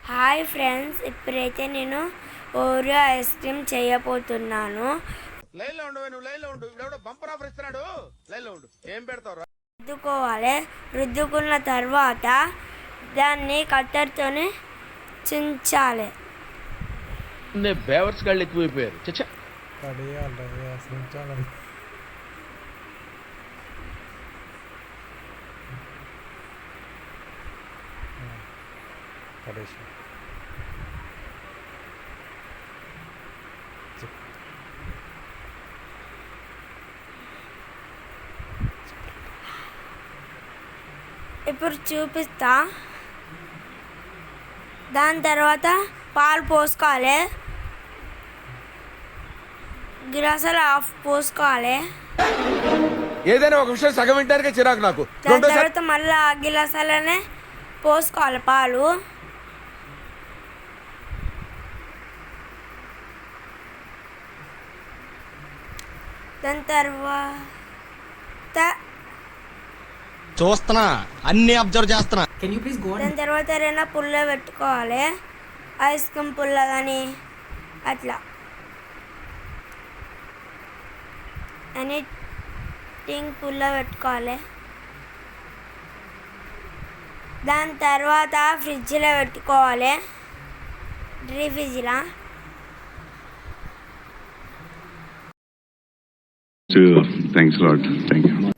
Hi friends, ఇప్పుడైతే నేను Oreo ice cream చేయబోతున్నాను. లైన్లో ఉండు, నువ్వు లైన్లో ఉండు. ఇవిడెవడో బంపర్ ఆఫర్ ఇస్తున్నాడు. లైన్లో ఉండు. ఏం పెడతావు? రుద్దుకోవాలి. రుద్దుకున్న తర్వాత దాన్ని కట్టర్తోనే చించాలి. బేవర్స్ గాళ్ళు ఎక్కువైపోయారు. చచ్చా ఇప్పుడు చూపిస్తా. దాని తర్వాత పాలు పోసుకోవాలి. గిలాసాలు హాఫ్ పోసుకోవాలి. ఏదైనా ఒక విషయం సగం వింటానికే చిరాకు నాకు. దాని తర్వాత మళ్ళీ ఆ గిలాసాలనే పోసుకోవాలి పాలు. దాని తర్వాత చూస్తున్నా, అన్ని అబ్జర్వ్ చేస్తున్నా. దాని తర్వాత ఏదైనా పుల్ల పెట్టుకోవాలి. ఐస్ క్రీమ్ పుల్ల కానీ అట్లా ఎనీథింగ్ పుల్ల పెట్టుకోవాలి. దాని తర్వాత ఫ్రిడ్జ్లో పెట్టుకోవాలి, డీ ఫ్రిడ్జ్లో. Thanks a lot. Thank you.